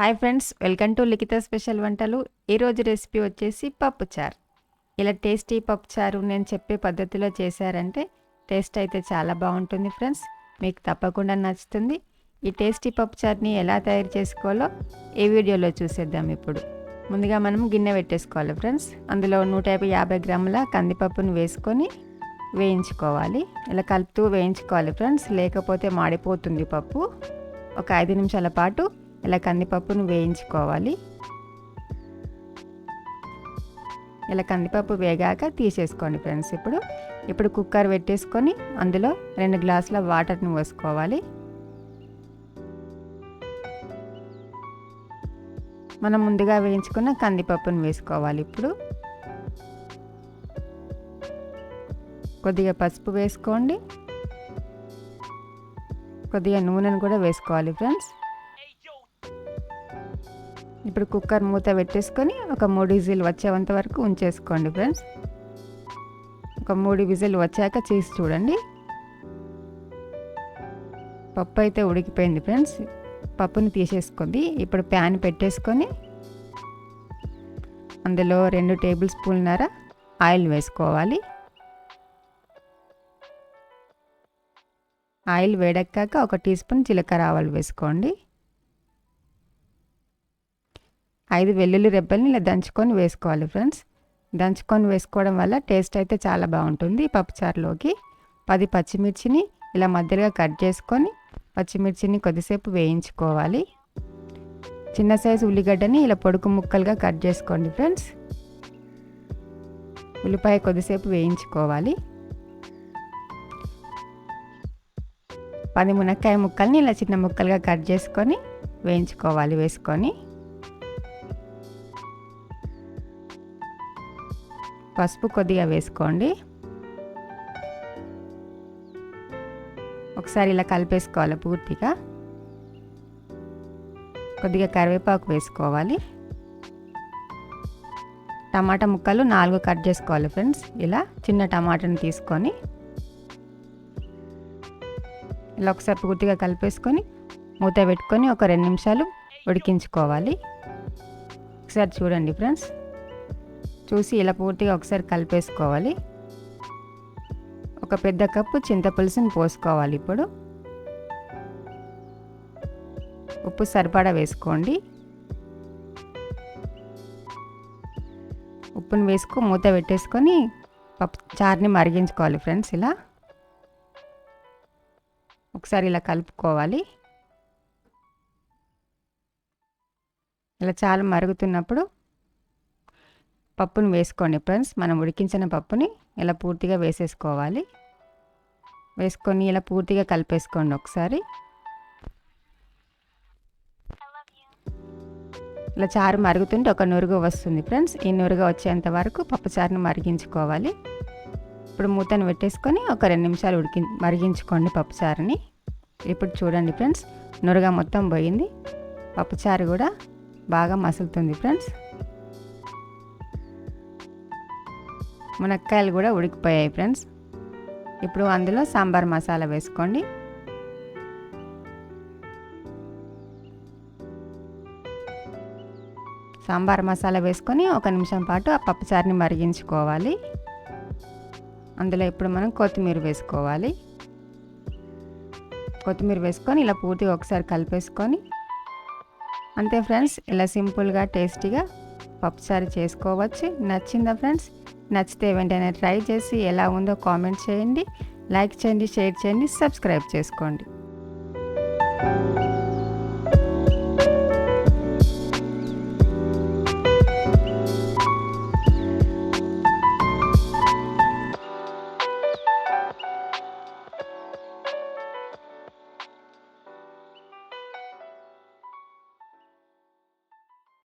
Hi friends, welcome to Likhitha special వంటలు. ఈరోజు recipe వచ్చేసి పప్పుచారు. ఇలా టేస్టీ పప్పుచారు నేను చెప్పే పద్ధతిలో చేశారంటే టేస్ట్ అయితే చాలా బాగుంటుంది ఫ్రెండ్స్. మీకు తప్పకుండా నచ్చుతుంది. ఈ టేస్టీ పప్పుచారుని ఎలా తయారు చేసుకోవాలో ఈ వీడియోలో చూసేద్దాం. ఇప్పుడు ముందుగా మనం గిన్నె పెట్టేసుకోవాలి ఫ్రెండ్స్. అందులో 150 గ్రాముల కందిపప్పును వేసుకొని వేయించుకోవాలి. ఇలా కలుపుతూ వేయించుకోవాలి ఫ్రెండ్స్, లేకపోతే మాడిపోతుంది పప్పు. ఒక 5 నిమిషాల పాటు ఇలా కందిపప్పును వేయించుకోవాలి. ఇలా కందిపప్పు వేగాక తీసేసుకోండి ఫ్రెండ్స్. ఇప్పుడు కుక్కర్ పెట్టేసుకొని అందులో 2 గ్లాసుల వాటర్ని పోసుకోవాలి. మనం ముందుగా వేయించుకున్న కందిపప్పును వేసుకోవాలి. ఇప్పుడు కొద్దిగా పసుపు వేసుకోండి, కొద్దిగా నూనెను కూడా వేసుకోవాలి ఫ్రెండ్స్. ఇప్పుడు కుక్కర్ మూత పెట్టేసుకొని ఒక 3 విజిల్ వచ్చేంత వరకు ఉంచేసుకోండి ఫ్రెండ్స్. ఒక 3 విజిల్ వచ్చాక చేసి చూడండి. పప్పు అయితే ఉడికిపోయింది ఫ్రెండ్స్. పప్పుని తీసేసుకుంది. ఇప్పుడు ప్యాన్ పెట్టేసుకొని అందులో 2 టేబుల్ స్పూన్లన్నర ఆయిల్ వేసుకోవాలి. ఆయిల్ వేడెక్కాక 1 టీ స్పూన్ జీలకర్ర ఆవాలు వేసుకోండి. 5 వెల్లుల్లి రెబ్బల్ని ఇలా దంచుకొని వేసుకోవాలి ఫ్రెండ్స్. దంచుకొని వేసుకోవడం వల్ల టేస్ట్ అయితే చాలా బాగుంటుంది పప్పుచారులోకి. 10 పచ్చిమిర్చిని ఇలా మధ్యగా కట్ చేసుకొని పచ్చిమిర్చిని కొద్దిసేపు వేయించుకోవాలి. చిన్న సైజు ఉల్లిగడ్డని ఇలా పొడుగు ముక్కలుగా కట్ చేసుకోండి ఫ్రెండ్స్. ఉల్లిపాయ కొద్దిసేపు వేయించుకోవాలి. 10 మునక్కాయ ముక్కల్ని ఇలా చిన్న ముక్కలుగా కట్ చేసుకొని వేయించుకోవాలి. వేసుకొని పసుపు కొద్దిగా వేసుకోండి. ఒకసారి ఇలా కలిపేసుకోవాలి పూర్తిగా. కొద్దిగా కరివేపాకు వేసుకోవాలి. టమాటా ముక్కలు 4 కట్ చేసుకోవాలి ఫ్రెండ్స్. ఇలా చిన్న టమాటాని తీసుకొని ఇలా ఒకసారి పూర్తిగా కలిపేసుకొని మూత పెట్టుకొని ఒక 2 నిమిషాలు ఉడికించుకోవాలి. ఒకసారి చూడండి ఫ్రెండ్స్. చూసి ఇలా పూర్తిగా ఒకసారి కలిపేసుకోవాలి. ఒక పెద్ద కప్పు చింతపులుసుని పోసుకోవాలి. ఇప్పుడు ఉప్పు సరిపడా వేసుకోండి. ఉప్పుని వేసుకొని మూత పెట్టేసుకొని పప్పు చారుని మరిగించుకోవాలి ఫ్రెండ్స్. ఇలా ఒకసారి ఇలా కలుపుకోవాలి. ఇలా చారు మరుగుతున్నప్పుడు పప్పును వేసుకోండి ఫ్రెండ్స్. మనం ఉడికించిన పప్పుని ఇలా పూర్తిగా వేసేసుకోవాలి. వేసుకొని ఇలా పూర్తిగా కలిపేసుకోండి ఒకసారి. ఇలా చారు మరుగుతుంటే ఒక నురుగు వస్తుంది ఫ్రెండ్స్. ఈ నురుగు వచ్చేంత వరకు పప్పు చారుని మరిగించుకోవాలి. ఇప్పుడు మూతను పెట్టేసుకొని ఒక 2 నిమిషాలు మరిగించుకోండి పప్పు చారుని. ఇప్పుడు చూడండి ఫ్రెండ్స్, నురుగ మొత్తం పోయింది. పప్పు చారు కూడా బాగా మసులుతుంది ఫ్రెండ్స్. మునక్కాయలు కూడా ఉడికిపోయాయి ఫ్రెండ్స్. ఇప్పుడు అందులో సాంబార్ మసాలా వేసుకోండి. సాంబార్ మసాలా వేసుకొని 1 నిమిషం పాటు ఆ పప్పుచారుని మరిగించుకోవాలి. అందులో ఇప్పుడు మనం కొత్తిమీర వేసుకోవాలి. కొత్తిమీర వేసుకొని ఇలా పూర్తిగా ఒకసారి కలిపేసుకొని అంతే ఫ్రెండ్స్. ఇలా సింపుల్గా టేస్టీగా పప్పుచారు చేసుకోవచ్చు. నచ్చిందా ఫ్రెండ్స్? నచ్చితే వెంటనే ట్రై చేసి ఎలా ఉందో కామెంట్ చేయండి, లైక్ చేయండి, షేర్ చేయండి, సబ్స్క్రైబ్ చేసుకోండి.